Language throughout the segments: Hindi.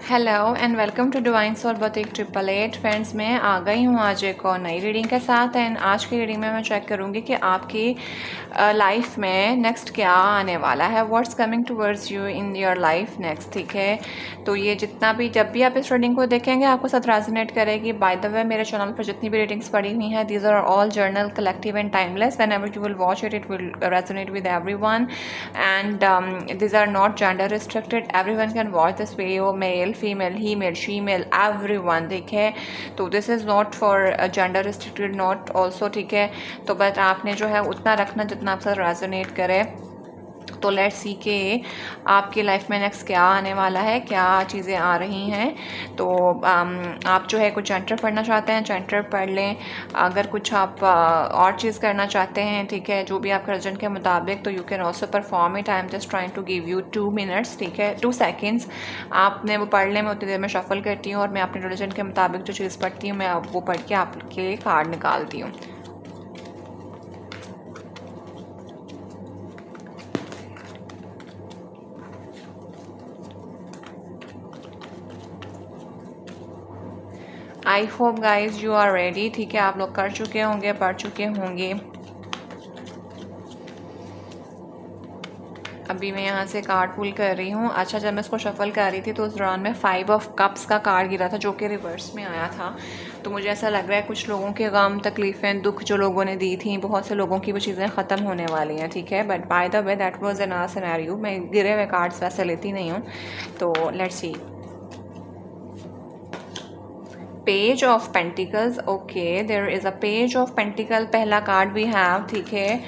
Hello and welcome to divine soul boutique 888 friends. मैं आ गई हूँ आज एक और नई रीडिंग के साथ। एंड आज की रीडिंग में मैं चेक करूँगी कि आपकी लाइफ में नेक्स्ट क्या आने वाला है, what's coming towards you in your life next. ठीक है, तो ये जितना भी जब भी आप इस रीडिंग को देखेंगे आपको साथ रेजोनेट करेगी। बाय द वे, मेरे चैनल पर जितनी भी रीडिंग्स पड़ी हुई हैं, these are all journal, collective and timeless. Whenever you will watch it, it will resonate with everyone and these are not gender restricted, everyone can watch this video, male, female, he male, she male, everyone। ठीक है, तो this is not for gender restricted, not also। ठीक है, तो बट आपने जो है उतना रखना जितना आप साथ रेजोनेट करे। तो लेट्स सी के आपकी लाइफ में नेक्स्ट क्या आने वाला है, क्या चीज़ें आ रही हैं। तो आप जो है कुछ चैंटर पढ़ना चाहते हैं, चैंटर पढ़ लें। अगर कुछ आप और चीज़ करना चाहते हैं, ठीक है, जो भी आपके रिजन के मुताबिक, तो you can also perform it. I am just trying to give you 2 minutes, ठीक है, 2 सेकेंड्स। आपने वो पढ़ लें, मैं उतनी देर में शफल करती हूँ और मैं अपने रिलीजन के मुताबिक जो चीज़ पढ़ती हूँ मैं वो पढ़ के आपके लिए कार्ड निकालती हूँ। I hope guys you are ready. ठीक है, आप लोग कर चुके होंगे, पढ़ चुके होंगे। अभी मैं यहाँ से कार्ड पुल कर रही हूँ। अच्छा, जब मैं इसको शफल कर रही थी तो उस दौरान में 5 ऑफ कप्स का कार्ड गिरा था जो कि रिवर्स में आया था। तो मुझे ऐसा लग रहा है कुछ लोगों के गम, तकलीफ़ें, दुख जो लोगों ने दी थी, बहुत से लोगों की वो चीज़ें ख़त्म होने वाली हैं। ठीक है, but by the way that was an R scenario. मैं गिरे हुए कार्ड्स वैसे लेती नहीं हूँ। तो let's see. Page of pentacles, okay, there is a page of pentacle, पहला कार्ड वी हैव। ठीक है,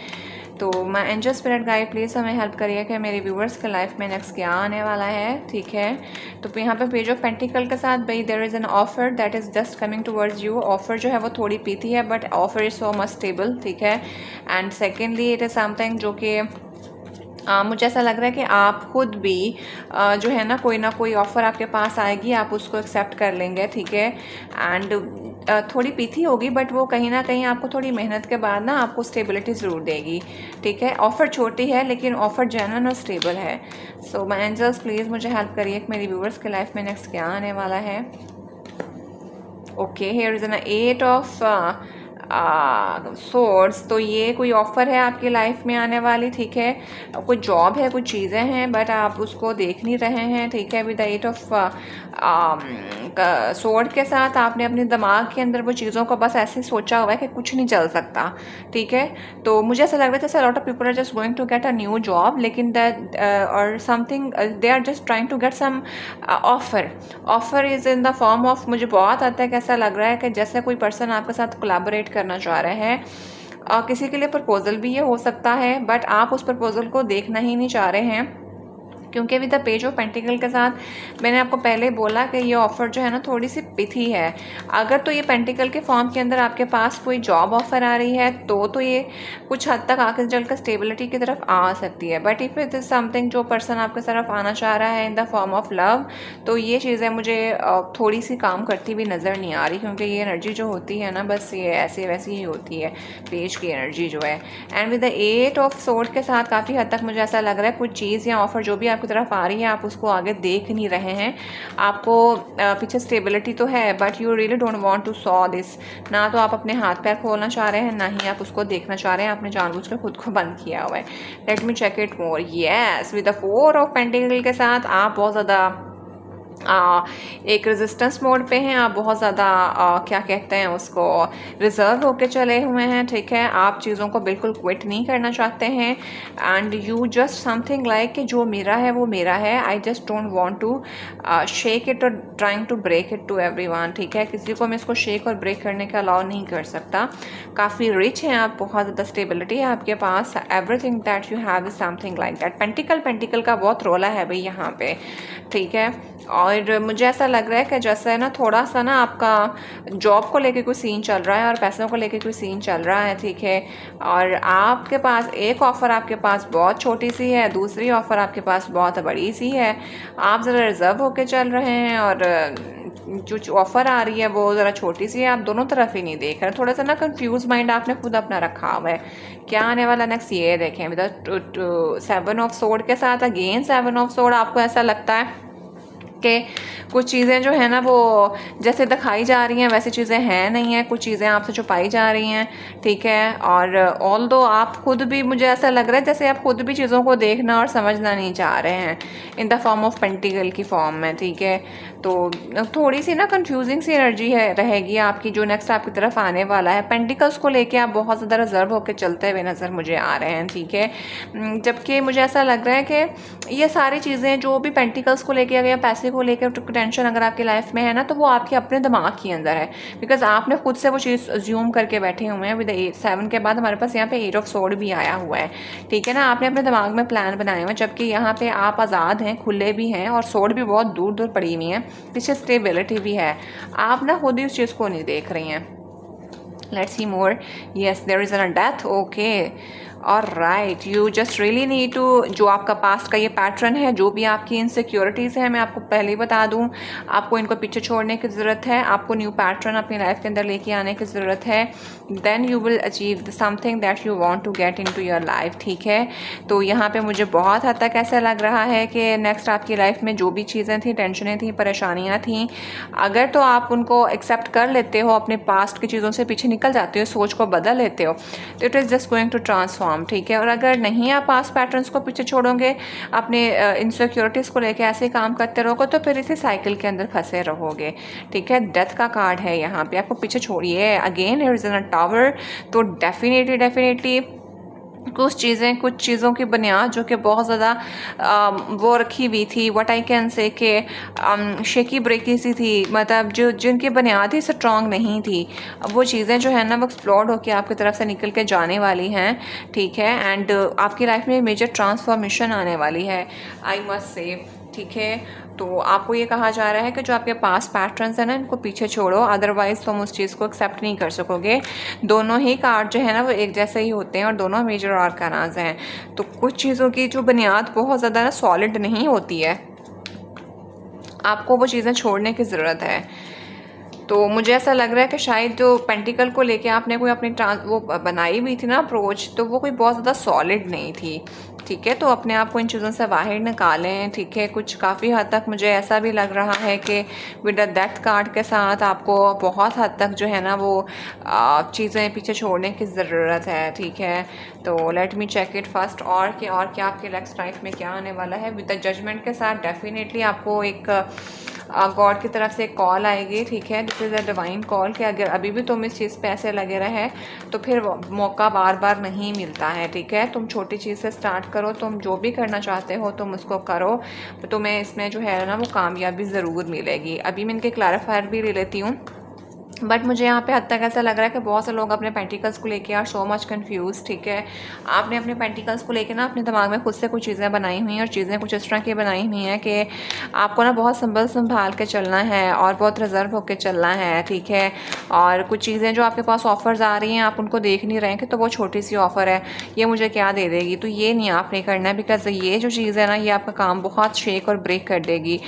तो मैं एंजल स्पिरिट गाइड प्लीज़ हमें हेल्प करिए कि मेरे व्यूवर्स के लाइफ में नेक्स्ट क्या आने वाला है। ठीक है, तो यहाँ पे पेज ऑफ पेंटिकल के साथ भाई there is an offer that is just coming towards you. Offer जो है वो थोड़ी पीती है but offer is so much stable. ठीक है, and secondly it is something जो कि मुझे ऐसा लग रहा है कि आप खुद भी जो है ना कोई ऑफ़र आपके पास आएगी, आप उसको एक्सेप्ट कर लेंगे। ठीक है, एंड थोड़ी पीती होगी बट वो कहीं ना कहीं आपको थोड़ी मेहनत के बाद ना आपको स्टेबिलिटी ज़रूर देगी। ठीक है, ऑफ़र छोटी है लेकिन ऑफ़र जेन्युइन और स्टेबल है। सो माय एंजल्स प्लीज़ मुझे हेल्प करिए कि मेरी व्यूवर्स के लाइफ में नेक्स्ट क्या आने वाला है। Okay, here is an 8 of source. तो ये कोई ऑफ़र है आपकी लाइफ में आने वाली। ठीक है, कोई जॉब है, कुछ चीज़ें हैं बट आप उसको देख नहीं रहे हैं। ठीक है, विद द 8 ऑफ सोर्ड के साथ आपने अपने दिमाग के अंदर वो चीज़ों को बस ऐसे सोचा हुआ है कि कुछ नहीं चल सकता। ठीक है, तो मुझे ऐसा लग रहा है जैसे lot of people are just going to get a new job, लेकिन दैट और something they are just trying to get some offer is in the form of, मुझे बहुत हद तक ऐसा लग रहा है कि जैसे कोई पर्सन आपके साथ कोलैबोरेट करना चाह रहे हैं। किसी के लिए प्रपोजल भी ये हो सकता है बट आप उस प्रपोजल को देखना ही नहीं चाह रहे हैं, क्योंकि with the page of pentacle के साथ मैंने आपको पहले बोला कि ये ऑफ़र जो है ना थोड़ी सी पिथी है। अगर तो ये पेंटिकल के फॉर्म के अंदर आपके पास कोई जॉब ऑफ़र आ रही है तो ये कुछ हद तक आगे चलकर स्टेबिलिटी की तरफ आ सकती है। But if it is something जो पर्सन आपके तरफ आना चाह रहा है इन द फॉर्म ऑफ लव, तो ये चीज़ें मुझे थोड़ी सी काम करती हुई नज़र नहीं आ रही, क्योंकि ये एनर्जी जो होती है ना बस ये ऐसे वैसी ही होती है, पेज की एनर्जी जो है। And with the 8 of sword के साथ काफ़ी हद तक मुझे ऐसा लग रहा है कुछ चीज़ या ऑफ़र जो भी आपकी तरफ आ रही है आप उसको आगे देख नहीं रहे हैं। आपको पीछे स्टेबिलिटी तो है but you really don't want to saw this. ना तो आप अपने हाथ पैर खोलना चाह रहे हैं, ना ही आप उसको देखना चाह रहे हैं। आपने जानबूझकर खुद को बंद किया हुआ है। Let me check it more. Yes, with the 4 of pentacle के साथ आप बहुत ज़्यादा एक रेजिस्टेंस मोड पे हैं। आप बहुत ज़्यादा क्या कहते हैं उसको, रिजर्व होके चले हुए हैं। ठीक है, आप चीज़ों को बिल्कुल क्विट नहीं करना चाहते हैं and you just something like कि जो मेरा है वो मेरा है। I just don't want to shake it और trying to break it to everyone. ठीक है, किसी को मैं इसको शेक और ब्रेक करने का अलाउ नहीं कर सकता। काफ़ी रिच हैं आप, बहुत ज़्यादा स्टेबिलिटी है आपके पास। Everything that you have is something like that. Pentacle का बहुत रोला है भाई यहाँ पे। ठीक है, और मुझे ऐसा लग रहा है कि जैसे ना थोड़ा सा ना आपका जॉब को लेके कोई सीन चल रहा है और पैसों को लेके कोई सीन चल रहा है। ठीक है, और आपके पास एक ऑफ़र आपके पास बहुत छोटी सी है, दूसरी ऑफ़र आपके पास बहुत बड़ी सी है। आप ज़रा रिजर्व होके चल रहे हैं और जो ऑफ़र आ रही है वो ज़रा छोटी सी है। आप दोनों तरफ ही नहीं देख रहे, थोड़ा सा ना कंफ्यूज माइंड आपने खुद अपना रखा हुआ है। क्या आने वाला नेक्स्ट ये देखें। विद 7 ऑफ सोर्ड के साथ अगेन 7 ऑफ सोर्ड, आपको ऐसा लगता है कि कुछ चीज़ें जो है ना वो जैसे दिखाई जा रही हैं वैसी चीज़ें हैं नहीं हैं, कुछ चीज़ें आपसे छुपाई जा रही हैं, ठीक है। और ऑल्दो आप खुद भी, मुझे ऐसा लग रहा है जैसे आप खुद भी चीज़ों को देखना और समझना नहीं चाह रहे हैं इन द फॉर्म ऑफ पेंटिकल की फॉर्म में, ठीक है। तो थोड़ी सी ना कंफ्यूजिंग सी एनर्जी है रहेगी आपकी जो नेक्स्ट आपकी तरफ आने वाला है। पेंटिकल्स को लेके आप बहुत ज़्यादा रिजर्व होकर चलते हुए नज़र मुझे आ रहे हैं, ठीक है। जबकि मुझे ऐसा लग रहा है कि ये सारी चीज़ें जो भी पेंटिकल्स को लेके या पैसे को लेकर टेंशन अगर आपकी लाइफ में है ना, तो वो आपके अपने दिमाग के अंदर है, बिकॉज आपने खुद से वो चीज़ अज्यूम करके बैठे हुए हैं। विद 7 के बाद हमारे पास यहाँ पे 8 ऑफ सोर्ड भी आया हुआ है, ठीक है ना। आपने अपने दिमाग में प्लान बनाए हुए हैं, जबकि यहाँ पे आप आज़ाद हैं, खुले भी हैं और सोर्ड भी बहुत दूर दूर पड़ी हुई हैं, पीछे स्टेबिलिटी भी है। आप ना खुद ही उस चीज़ को नहीं देख रही हैं। Let's see more. Yes, there is a death. Okay. और right, you just really need to, जो आपका पास्ट का ये पैटर्न है, जो भी आपकी इनसिक्योरिटीज़ हैं, मैं आपको पहले ही बता दूं, आपको इनको पीछे छोड़ने की ज़रूरत है। आपको न्यू पैटर्न अपनी लाइफ के अंदर लेके आने की ज़रूरत है। Then you will achieve something that you want to get into your life, ठीक है। तो यहाँ पे मुझे बहुत हद तक ऐसा लग रहा है कि नेक्स्ट आपकी लाइफ में जो भी चीज़ें थी, टेंशनें थी, परेशानियाँ थी, अगर तो आप उनको एक्सेप्ट कर लेते हो, अपने पास्ट की चीज़ों से पीछे निकल जाते हो, सोच को बदल लेते हो, तो it is just going to transform, ठीक है। और अगर नहीं आप पास्ट पैटर्न्स को पीछे छोड़ोगे, अपने इनसिक्योरिटीज़ को लेके ऐसे काम करते रहोगे, तो फिर इसी साइकिल के अंदर फंसे रहोगे, ठीक है। डेथ का कार्ड है यहाँ पे, आपको पीछे छोड़िए। Again here is a tower. तो डेफिनेटली कुछ चीज़ों की बुनियाद जो कि बहुत ज़्यादा वो रखी हुई थी, व्हाट आई कैन से कि शेकी ब्रेकी सी थी, मतलब जो जिनकी बुनियाद ही स्ट्रॉन्ग नहीं थी, वो चीज़ें जो है ना वो एक्सप्लोर्ड होकर आपकी तरफ से निकल के जाने वाली हैं, ठीक है। एंड आपकी लाइफ में मेजर ट्रांसफॉर्मेशन आने वाली है, आई मस्ट से, ठीक है। तो आपको ये कहा जा रहा है कि जो आपके पास पैटर्न्स हैं ना, इनको पीछे छोड़ो, अदरवाइज तुम उस चीज़ को एक्सेप्ट नहीं कर सकोगे। दोनों ही कार्ड जो है ना वो एक जैसे ही होते हैं और दोनों मेजर आर्कानाज हैं। तो कुछ चीज़ों की जो बुनियाद बहुत ज़्यादा ना सॉलिड नहीं होती है, आपको वो चीज़ें छोड़ने की ज़रूरत है। तो मुझे ऐसा लग रहा है कि शायद जो पेंटिकल को लेके आपने कोई अपनी वो बनाई हुई थी ना अप्रोच, तो वो कोई बहुत ज़्यादा सॉलिड नहीं थी, ठीक है। तो अपने आप को इन चीज़ों से बाहर निकालें, ठीक है। कुछ काफ़ी हद तक मुझे ऐसा भी लग रहा है कि विद डेथ कार्ड के साथ आपको बहुत हद तक जो है ना वो चीज़ें पीछे छोड़ने की ज़रूरत है, ठीक है। तो let me check it first. और क्या आपके नेक्स्ट लाइफ में क्या आने वाला है। विद द जजमेंट के साथ डेफिनेटली आपको एक गॉड की तरफ से एक कॉल आएगी, ठीक है। This is a divine call कि अगर अभी भी तुम इस चीज़ पे ऐसे लगे रहे तो फिर मौका बार बार नहीं मिलता है, ठीक है। तुम छोटी चीज़ से स्टार्ट करो, तुम जो भी करना चाहते हो तुम उसको करो, तो तुम्हें इसमें जो है ना वो कामयाबी ज़रूर मिलेगी। अभी मैं इनके क्लैरिफायर भी ले लेती हूँ, बट मुझे यहाँ पे हद तक ऐसा लग रहा है कि बहुत से लोग अपने पेंटिकल्स को लेके आर सो मच कंफ्यूज, ठीक है। आपने अपने पेंटिकल्स को लेके ना अपने दिमाग में खुद से कुछ चीज़ें बनाई हुई हैं और चीज़ें कुछ इस तरह की बनाई हुई हैं कि आपको ना बहुत संभाल के चलना है और बहुत रिजर्व होकर चलना है, ठीक है। और कुछ चीज़ें जो आपके पास ऑफर्स आ रही हैं आप उनको देख नहीं रहे हैं कि तो वो छोटी सी ऑफ़र है, ये मुझे क्या दे देगी, तो ये नहीं आपने करना है, बिकॉज ये जो चीज़ है ना ये आपका काम बहुत शेक और ब्रेक कर देगी।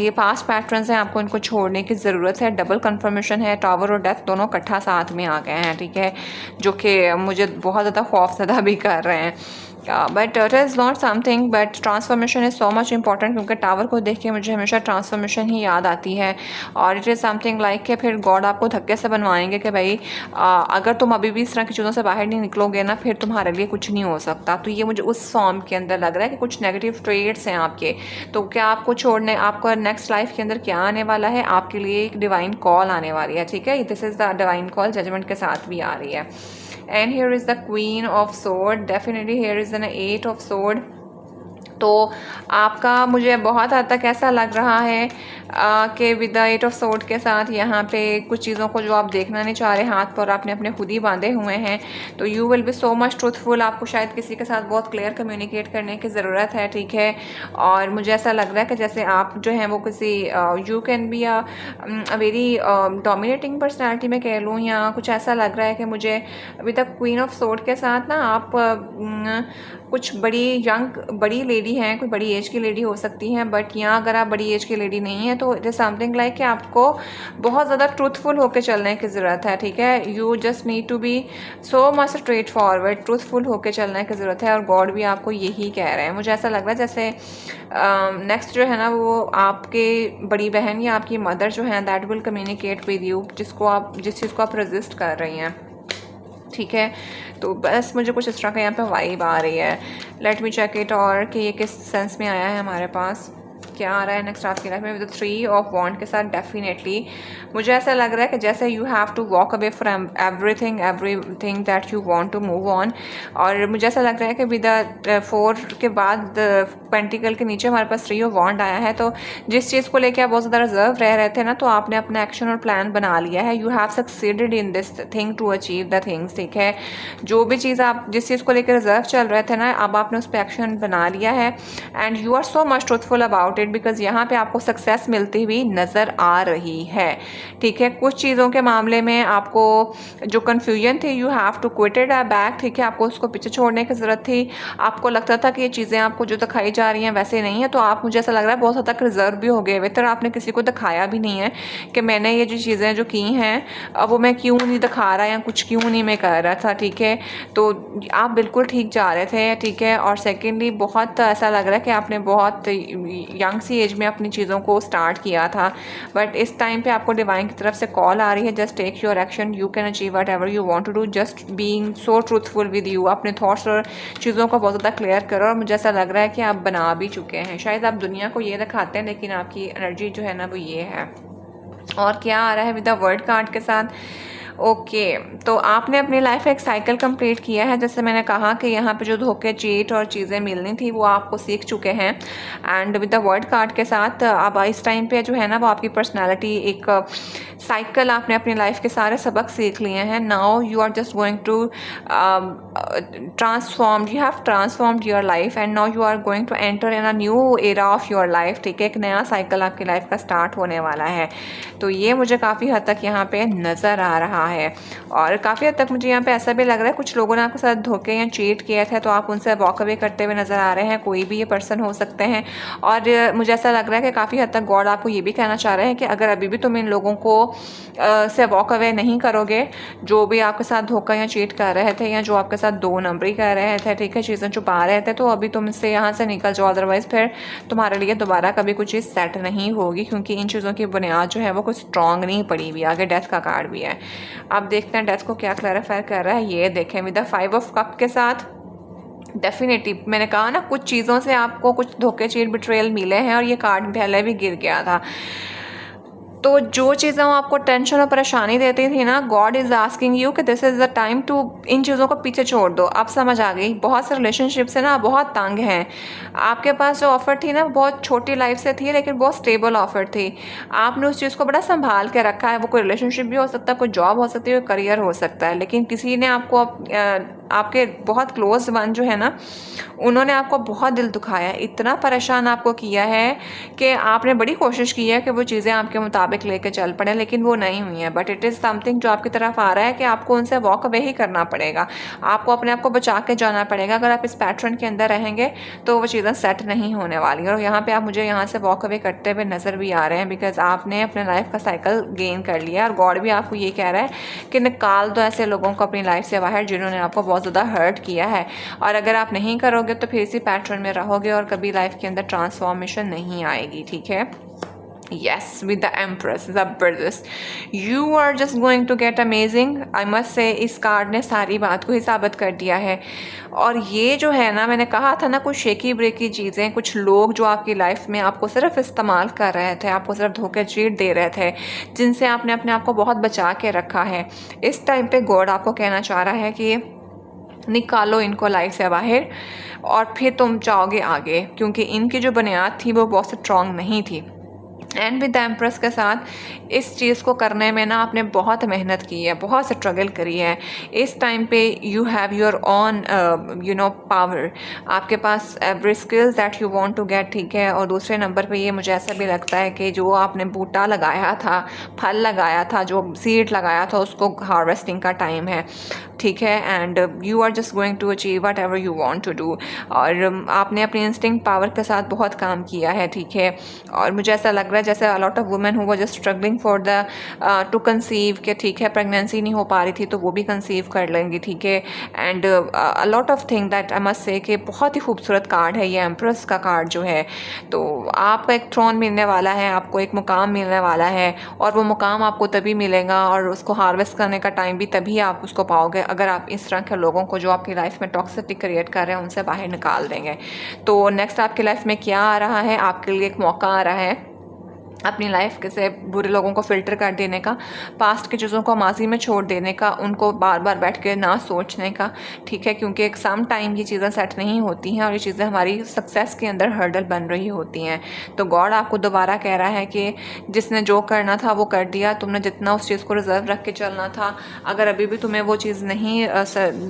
ये पास्ट पैटर्न्स हैं, आपको इनको छोड़ने की ज़रूरत है। डबल कन्फर्मेशन है, टावर और डेथ दोनों इकट्ठा साथ में आ गए हैं, ठीक है, जो कि मुझे बहुत ज़्यादा खौफजदा भी कर रहे हैं। But it is not something, but transformation is so much important, क्योंकि टावर को देख के मुझे हमेशा ट्रांसफॉर्मेशन ही याद आती है। और इट इज़ समथिंग लाइक कि फिर गॉड आपको धक्के से बनवाएंगे कि भाई अगर तुम अभी भी इस तरह की चीज़ों से बाहर नहीं निकलोगे ना, फिर तुम्हारे लिए कुछ नहीं हो सकता। तो ये मुझे उस फॉर्म के अंदर लग रहा है कि कुछ नेगेटिव ट्रेड्स हैं आपके, तो क्या आपको छोड़ने, आपका नेक्स्ट लाइफ के अंदर क्या आने वाला है, आपके लिए एक डिवाइन कॉल आने वाली है, ठीक है। This is the divine call, judgement के साथ भी आ रही है। And here is the Queen of Sword. Definitely here is an 8 of Sword. तो आपका मुझे बहुत हद तक ऐसा लग रहा है कि विद द 8 ऑफ सोर्ड के साथ यहाँ पे कुछ चीज़ों को जो आप देखना नहीं चाह रहे, हाथ पर आपने अपने खुद ही बांधे हुए हैं, तो you will be so much truthful. आपको शायद किसी के साथ बहुत क्लियर कम्युनिकेट करने की ज़रूरत है, ठीक है। और मुझे ऐसा लग रहा है कि जैसे आप जो हैं वो किसी you can be a very dominating personality में कह लूँ, या कुछ ऐसा लग रहा है कि मुझे with the queen of sword के साथ ना आप कुछ बड़ी लेडी हैं, कोई बड़ी एज की लेडी हो सकती हैं, बट यहाँ अगर आप बड़ी एज की लेडी नहीं है तो इट इज़ समथिंग लाइक कि आपको बहुत ज़्यादा ट्रूथफुल होकर चलने की ज़रूरत है, ठीक है। You just need to be so much straightforward, truthful होकर चलने की ज़रूरत है, और गॉड भी आपको यही कह रहे हैं। मुझे ऐसा लग रहा है जैसे नेक्स्ट जो है ना वो आपके बड़ी बहन या आपकी मदर जो है that will communicate with you, जिस चीज़ को आप रेजिस्ट कर रही हैं, ठीक है। तो बस मुझे कुछ इस तरह का यहाँ पे वाइब आ रही है। लेट मी चेक इट, और कि ये किस सेंस में आया है हमारे पास, क्या आ रहा है नेक्स्ट आपकी लाइफ में विद 3 ऑफ वॉन्ड के साथ। डेफिनेटली मुझे ऐसा लग रहा है कि जैसे you have to walk away from everything that you want to move on, और मुझे ऐसा लग रहा है कि विद 4 के बाद पेंटिकल के नीचे हमारे पास 3 ऑफ वॉन्ड आया है। तो जिस चीज़ को लेकर आप बहुत ज़्यादा रिजर्व रह रहे थे ना, तो आपने अपना एक्शन और प्लान बना लिया है। You have succeeded in this thing to achieve the things, ठीक है। जो भी चीज़ आप जिस चीज़ को लेकर रिजर्व चल रहे थे ना, अब आपने उस पर एक्शन बना लिया है, and you are so much truthful about it, because यहाँ पे आपको सक्सेस मिलती हुई नज़र आ रही है, ठीक है। कुछ चीज़ों के मामले में आपको जो कन्फ्यूजन थी, you have to quit it back, ठीक है। आपको उसको पीछे छोड़ने की ज़रूरत थी। आपको लगता था कि ये चीज़ें आपको जो दिखाई जा रही हैं वैसे नहीं है, तो आप, मुझे ऐसा लग रहा है, बहुत हद तक रिजर्व भी हो गए हुए थे, आपने किसी को दिखाया भी नहीं है कि मैंने ये जो चीज़ें जो की हैं वो मैं क्यों नहीं दिखा रहा या कुछ क्यों नहीं मैं कर रहा था, ठीक है। तो आप बिल्कुल ठीक जा रहे थे, ठीक है। और सेकेंडली बहुत ऐसा लग रहा है कि आपने बहुत यंग सी एज में अपनी चीज़ों को स्टार्ट किया था, बट इस टाइम पे आपको डिवाइन की तरफ से कॉल आ रही है, just take your action, you can achieve whatever you want to do, just being so truthful with you. अपने थॉट्स और चीज़ों को बहुत ज़्यादा क्लियर करो, और मुझे ऐसा लग रहा है कि आप बना भी चुके हैं। शायद आप दुनिया को ये दिखाते हैं, लेकिन आपकी एनर्जी जो है ना वो ये है। और क्या आ रहा है विद द वर्ड कार्ड के साथ, ओके। तो आपने अपनी लाइफ एक साइकिल कंप्लीट किया है, जैसे मैंने कहा कि यहाँ पे जो धोखे, चीट और चीज़ें मिलनी थी वो आपको सीख चुके हैं। And with the word card के साथ अब इस टाइम पे जो है ना वो आपकी पर्सनालिटी एक साइकिल, आपने अपनी लाइफ के सारे सबक सीख लिए हैं। Now you are just going to transform, you have transformed your life, and now you are going to enter in a new era of your life, ठीक है। एक नया साइकिल आपकी लाइफ का स्टार्ट होने वाला है। तो ये मुझे काफ़ी हद तक यहाँ पे नज़र आ रहा है, और काफ़ी हद तक मुझे यहाँ पे ऐसा भी लग रहा है कुछ लोगों ने आपके साथ धोखे या चीट किए थे, तो आप उनसे वॉक अवे करते हुए नज़र आ रहे हैं। कोई भी ये पर्सन हो सकते हैं, और मुझे ऐसा लग रहा है कि काफ़ी हद तक गॉड आपको ये भी कहना चाह रहे हैं कि अगर अभी भी तुम इन लोगों को से वॉक अवे नहीं करोगे, जो भी आपके साथ धोखा या चीट कर रहे थे या जो आपके साथ 2 नंबरी कर रहे थे, ठीक है, चीज़ें छुपा रहे थे, तो अभी तुम इससे यहाँ से निकल जाओ, अदरवाइज़ फिर तुम्हारे लिए दोबारा कभी कुछ चीज़ सेट नहीं होगी, क्योंकि इन चीज़ों की बुनियाद जो है वो कुछ स्ट्रॉन्ग नहीं पड़ी हुई। आगे डेथ का कार्ड भी है, आप देखते हैं डेथ को क्या क्लैरिफाई कर रहा है। ये देखें विद द 5 ऑफ कप के साथ, डेफिनेटली मैंने कहा ना कुछ चीज़ों से आपको कुछ धोखे, चीट, बिट्रेयल मिले हैं, और ये कार्ड पहले भी गिर गया था। तो जो चीज़ें आपको टेंशन और परेशानी देती थी ना, गॉड इज़ आस्किंग यू कि this is the time to इन चीज़ों को पीछे छोड़ दो। अब समझ आ गई, बहुत से रिलेशनशिप से ना बहुत तंग हैं। आपके पास जो ऑफ़र थी ना बहुत छोटी लाइफ से थी, लेकिन बहुत स्टेबल ऑफ़र थी। आपने उस चीज़ को बड़ा संभाल के रखा है। वो कोई रिलेशनशिप भी हो सकता है, कोई जॉब हो सकती है, कोई करियर हो सकता है, लेकिन किसी ने आपको आपके बहुत क्लोज वन जो है ना, उन्होंने आपको बहुत दिल दुखाया, इतना परेशान आपको किया है कि आपने बड़ी कोशिश की है कि वो चीज़ें आपके मुताबिक लेके चल पड़े, लेकिन वो नहीं हुई हैं। बट इट इज़ समथिंग जो आपकी तरफ आ रहा है कि आपको उनसे वॉक अवे ही करना पड़ेगा, आपको अपने आप को बचा के जाना पड़ेगा। अगर आप इस पैटर्न के अंदर रहेंगे तो वो चीज़ें सेट नहीं होने वाली। और यहाँ पर आप मुझे यहाँ से वॉक अवे करते हुए नज़र भी आ रहे हैं, बिकॉज आपने अपने लाइफ का साइकिल गेन कर लिया, और गॉड भी आपको ये कह रहा है कि निकाल दो ऐसे लोगों को अपनी लाइफ से बाहर जिन्होंने आपको बहुत ज़्यादा हर्ट किया है। और अगर आप नहीं करोगे तो फिर इसी पैटर्न में रहोगे और कभी लाइफ के अंदर ट्रांसफॉर्मेशन नहीं आएगी, ठीक है। Yes, with the Empress, ज़बरदस्त, you are just going to get amazing. I must say इस कार्ड ने सारी बात को ही साबित कर दिया है। और ये जो है ना, मैंने कहा था ना कुछ शेकी ब्रेकी चीज़ें, कुछ लोग जो आपकी लाइफ में आपको सिर्फ इस्तेमाल कर रहे थे, आपको सिर्फ धोखे चीट दे रहे थे, जिनसे आपने अपने आप को बहुत बचा के रखा है। इस टाइम पे गॉड आपको कहना चाह रहा है कि निकालो इनको लाइफ से बाहर, और फिर तुम जाओगे आगे, क्योंकि इनकी जो बुनियाद थी वो बहुत स्ट्रॉन्ग नहीं थी। एंड विद द एम्प्रेस के साथ इस चीज़ को करने में ना आपने बहुत मेहनत की है, बहुत स्ट्रगल करी है। इस टाइम पे you have your own power, आपके पास every skills that you want to get, ठीक है। और दूसरे नंबर पे ये मुझे ऐसा भी लगता है कि जो आपने बूटा लगाया था, फल लगाया था, जो सीड लगाया था, उसको हार्वेस्टिंग का टाइम है। ठीक है, and you are just going to achieve whatever you want to do. और आपने अपनी इंस्टिंक्ट पावर के साथ बहुत काम किया है, ठीक है। और मुझे ऐसा लग रहा है जैसे a lot of women who were just struggling for the two conceive के, ठीक है, प्रेगनेंसी नहीं हो पा रही थी तो वो भी कंसीव कर लेंगी, ठीक है। And a lot of thing that I must say कि बहुत ही खूबसूरत कार्ड है ये एम्प्रेस का कार्ड जो है। तो आपको एक थ्रोन मिलने वाला है, आपको एक मुकाम मिलने वाला है, और वो मुकाम आपको तभी मिलेगा और उसको हार्वेस्ट करने का टाइम भी तभी आप उसको पाओगे अगर आप इस तरह के लोगों को जो आपकी लाइफ में टॉक्सिसिटी क्रिएट कर रहे हैं उनसे बाहर निकाल देंगे। तो नेक्स्ट आपकी लाइफ में क्या आ रहा है, आपके लिए एक मौका आ रहा है अपनी लाइफ से बुरे लोगों को फ़िल्टर कर देने का, पास्ट की चीज़ों को माजी में छोड़ देने का, उनको बार बार बैठ के ना सोचने का, ठीक है। क्योंकि एक सम टाइम ये चीज़ें सेट नहीं होती हैं और ये चीज़ें हमारी सक्सेस के अंदर हर्डल बन रही होती हैं। तो गॉड आपको दोबारा कह रहा है कि जिसने जो करना था वो कर दिया, तुमने जितना उस चीज़ को रिजर्व रख के चलना था, अगर अभी भी तुम्हें वो चीज़ नहीं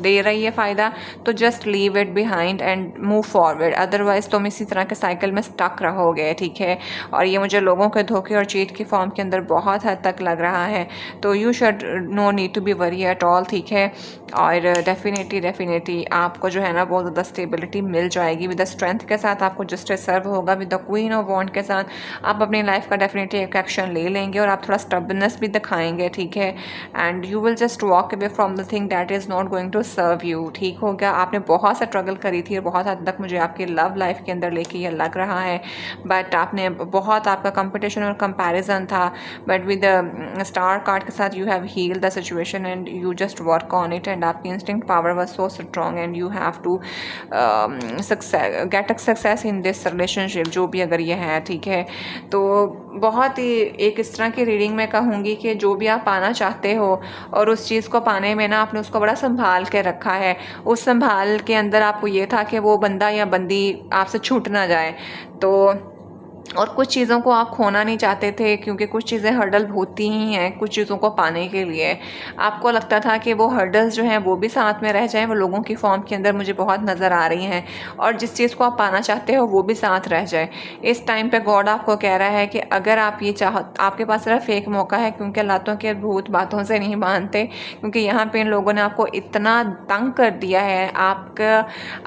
दे रही है फ़ायदा, तो just leave it behind and move forward. Otherwise तुम इसी तरह के साइकिल में स्टक रहोगे, ठीक है। और ये मुझे लोगों के धोखे और चीट की फॉर्म के अंदर बहुत हद तक लग रहा है। तो you should no need to be worry at all, ठीक है। और डेफिनेटली आपको जो है ना बहुत ज़्यादा स्टेबिलिटी मिल जाएगी। विद द स्ट्रेंथ के साथ आपको जस्टिस सर्व होगा, विद द क्वीन ऑफ वॉन्ड के साथ आप अपनी लाइफ का डेफिनेटली एक एक्शन ले लेंगे और आप थोड़ा स्टबनेस भी दिखाएंगे, ठीक है। And you will just walk away from the thing that is not going to serve you, ठीक हो गया। आपने बहुत सा स्ट्रगल करी थी और बहुत हद तक मुझे आपकी लव लाइफ के अंदर लेके ये लग रहा है, बट आपने बहुत, आपका कंपटीशन और कंपैरिजन था, बट विद स्टार कार्ड के साथ you have healed the situation and you just work on it. And आपकी instinct power was so strong and you have to get a success in this relationship, जो भी अगर ये है, ठीक है। तो बहुत ही एक इस तरह की रीडिंग मैं कहूँगी कि जो भी आप पाना चाहते हो और उस चीज़ को पाने में ना आपने उसको बड़ा संभाल के रखा है। उस संभाल के अंदर आपको ये था कि वो बंदा या बंदी आपसे छूट ना जाए। तो और कुछ चीज़ों को आप खोना नहीं चाहते थे क्योंकि कुछ चीज़ें हर्डल होती ही हैं कुछ चीज़ों को पाने के लिए। आपको लगता था कि वो हर्डल्स जो हैं वो भी साथ में रह जाएं, वो लोगों की फॉर्म के अंदर मुझे बहुत नज़र आ रही हैं, और जिस चीज़ को आप पाना चाहते हो वो भी साथ रह जाए। इस टाइम पे गॉड आपको कह रहा है कि अगर आप ये आपके पास सिर्फ एक मौका है, क्योंकि लातों के भूत बातों से नहीं मानते, क्योंकि यहाँ पे इन लोगों ने आपको इतना तंग कर दिया है,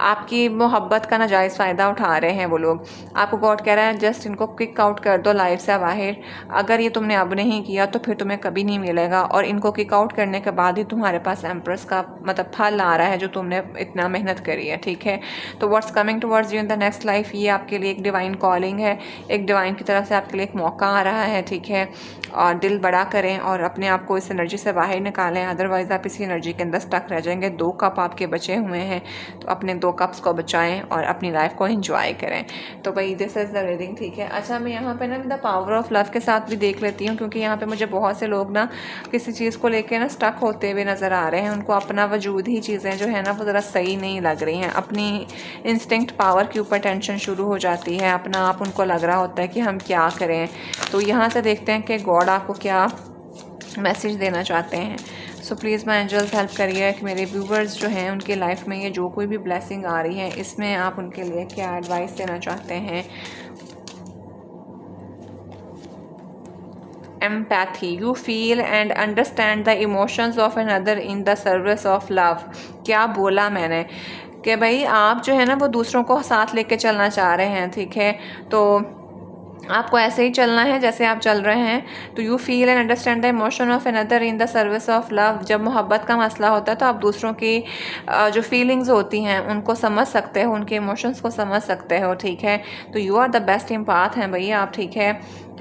आपकी मोहब्बत का नाजायज़ फ़ायदा उठा रहे हैं वो लोग। आपको गॉड कह रहा है जस्ट इनको किक आउट कर दो लाइफ से बाहर। अगर ये तुमने अब नहीं किया तो फिर तुम्हें कभी नहीं मिलेगा, और इनको किक आउट करने के बाद ही तुम्हारे पास एम्प्रेस का मतलब फल आ रहा है जो तुमने इतना मेहनत करी है, ठीक है। तो what's coming towards you in the next life, ये आपके लिए एक डिवाइन कॉलिंग है, एक डिवाइन की तरफ से आपके लिए एक मौका आ रहा है, ठीक है। और दिल बड़ा करें और अपने आप को इस एनर्जी से बाहर निकालें, अदरवाइज़ आप इसी एनर्जी के अंदर स्टक रह जाएंगे। 2 कप आपके बचे हुए हैं, तो अपने 2 कप्स को बचाएं और अपनी लाइफ को एंजॉय करें। तो भाई दिस इज़ द रीडिंग, ठीक है। अच्छा, मैं यहाँ पे ना द पावर ऑफ लव के साथ भी देख लेती हूँ, क्योंकि यहाँ पे मुझे बहुत से लोग ना किसी चीज़ को लेके ना स्टक होते हुए नज़र आ रहे हैं। उनको अपना वजूद ही चीज़ें जो है ना वो ज़रा सही नहीं लग रही हैं, अपनी इंस्टिंक्ट पावर के ऊपर टेंशन शुरू हो जाती है, अपना आप उनको लग रहा होता है कि हम क्या करें। तो यहाँ से देखते हैं कि गॉड आपको क्या मैसेज देना चाहते हैं। So please my angels help करिए कि मेरे व्यूवर्स जो हैं उनकी लाइफ में ये जो कोई भी ब्लेसिंग आ रही है इसमें आप उनके लिए क्या एडवाइस देना चाहते हैं। Empathy, you feel and understand the emotions of another in the service of love. क्या बोला मैंने कि भाई आप जो है ना वो दूसरों को साथ लेके चलना चाह रहे हैं, ठीक है। तो आपको ऐसे ही चलना है जैसे आप चल रहे हैं। तो you feel and understand the emotion of another in the service of love. जब मोहब्बत का मसला होता है तो आप दूसरों की जो फीलिंग्स होती हैं उनको समझ सकते हो, उनके इमोशंस को समझ सकते हो, ठीक है। तो you are the best empath हैं भैया आप, ठीक है।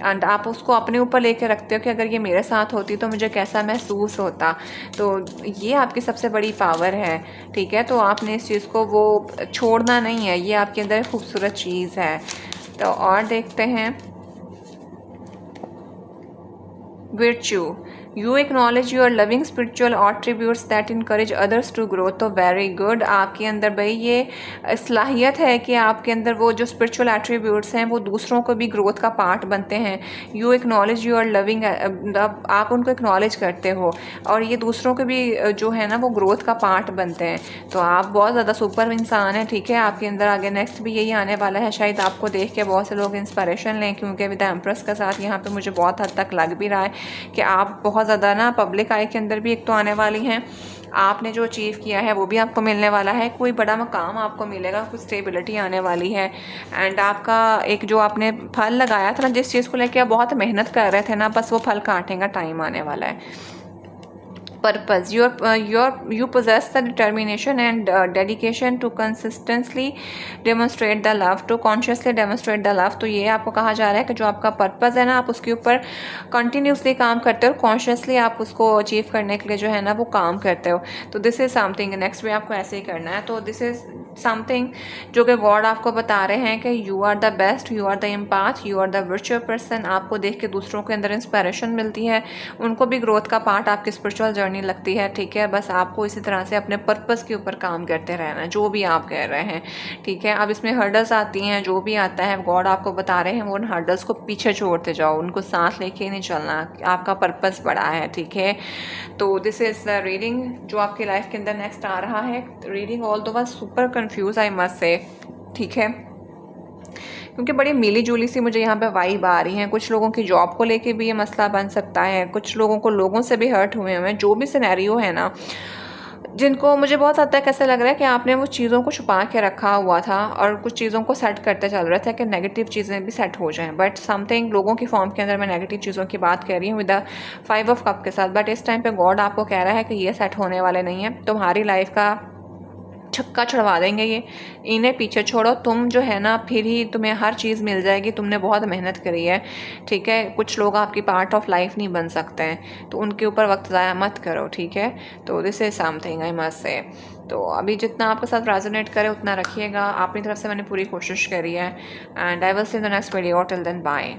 एंड आप उसको अपने ऊपर लेके रखते हो कि अगर ये मेरे साथ होती तो मुझे कैसा महसूस होता। तो ये आपकी सबसे बड़ी पावर है, ठीक है। तो आपने इस चीज़ को वो छोड़ना नहीं है, ये आपके अंदर खूबसूरत चीज़ है। तो और देखते हैं virtue, you acknowledge your loving spiritual attributes that encourage others to grow। तो वेरी गुड, आपके अंदर भाई ये सलाहियत है कि आपके अंदर वो जो स्पिरिचुअल एट्रीब्यूट्स हैं वो दूसरों को भी ग्रोथ का पार्ट बनते हैं। यू एक्नॉलेज यूर लविंग, आप उनको एक्नॉलेज करते हो और ये दूसरों के भी जो है ना वो ग्रोथ का पार्ट बनते हैं। तो आप बहुत ज़्यादा सुपर इंसान हैं, ठीक है। आपके अंदर आगे नेक्स्ट भी यही आने वाला है। शायद आपको देख के बहुत से लोग इंस्पिरेशन लें, क्योंकि विद एम्प्रेस के साथ यहाँ पर मुझे बहुत हद तक लग भी रहा है कि आप बहुत ज़्यादा ना पब्लिक आई के अंदर भी एक तो आने वाली हैं, आपने जो अचीव किया है वो भी आपको मिलने वाला है, कोई बड़ा मकाम आपको मिलेगा, कुछ स्टेबिलिटी आने वाली है। एंड आपका एक जो आपने फल लगाया था ना, जिस चीज़ को लेकर आप बहुत मेहनत कर रहे थे ना, बस वो फल काटने का टाइम आने वाला है। Purpose, you possess the determination and dedication to consistently demonstrate the love, to consciously demonstrate the love। तो ये आपको कहा जा रहा है कि जो आपका पर्पज़ है ना, आप उसके ऊपर कंटिन्यूसली काम करते हो, कॉन्शियसली आप उसको अचीव करने के लिए जो है ना वो काम करते हो। तो दिस इज़ समथिंग, नेक्स्ट भी आपको ऐसे ही करना है। तो दिस इज़ समथिंग जो कि गॉड आपको बता रहे हैं कि you are the best, you are the empath, you are the virtual person. आपको देख के दूसरों के अंदर इंस्पायरेशन मिलती है, उनको भी ग्रोथ का पार्ट आपकी स्पिरिचुअल जर्नी लगती है, ठीक है। बस आपको इसी तरह से अपने पर्पस के ऊपर काम करते रहना है, जो भी आप कह रहे हैं, ठीक है। अब इसमें हर्डल्स आती हैं, जो भी आता है गॉड आपको बता रहे हैं वो उन हर्डल्स को पीछे छोड़ते जाओ, उनको साथ लेके नहीं चलना, आपका पर्पस बड़ा है, ठीक है। तो दिस इज़ द रीडिंग जो आपकी लाइफ के अंदर नेक्स्ट आ रहा है। रीडिंग ऑल दो was super confuse I must say, ठीक है, क्योंकि बड़ी मिली जुली सी मुझे यहाँ पे वाइब आ रही है। कुछ लोगों की जॉब को लेके भी ये मसला बन सकता है, कुछ लोगों को लोगों से भी हर्ट हुए हैं, जो भी सिनेरियो है ना, जिनको मुझे बहुत हद तक ऐसा लग रहा है कि आपने वो चीज़ों को छुपा के रखा हुआ था और कुछ चीज़ों को सेट करते चल रहे थे कि नेगेटिव चीज़ें भी सेट हो जाएं, बट समथिंग लोगों की फॉर्म के अंदर मैं नेगेटिव चीज़ों की बात कर रही हूँ विद द 5 ऑफ कप के साथ। बट इस टाइम पे गॉड आपको कह रहा है कि ये सेट होने वाले नहीं है, तुम्हारी लाइफ का छक्का छुड़वा देंगे ये, इन्हें पीछे छोड़ो, तुम जो है ना फिर ही तुम्हें हर चीज़ मिल जाएगी, तुमने बहुत मेहनत करी है, ठीक है। कुछ लोग आपकी पार्ट ऑफ लाइफ नहीं बन सकते हैं, तो उनके ऊपर वक्त ज़ाया मत करो, ठीक है। तो this is something I must say. तो अभी जितना आपके साथ रेजोनेट करे उतना रखिएगा, अपनी तरफ से मैंने पूरी कोशिश करी है। And I will see the next video, till then bye.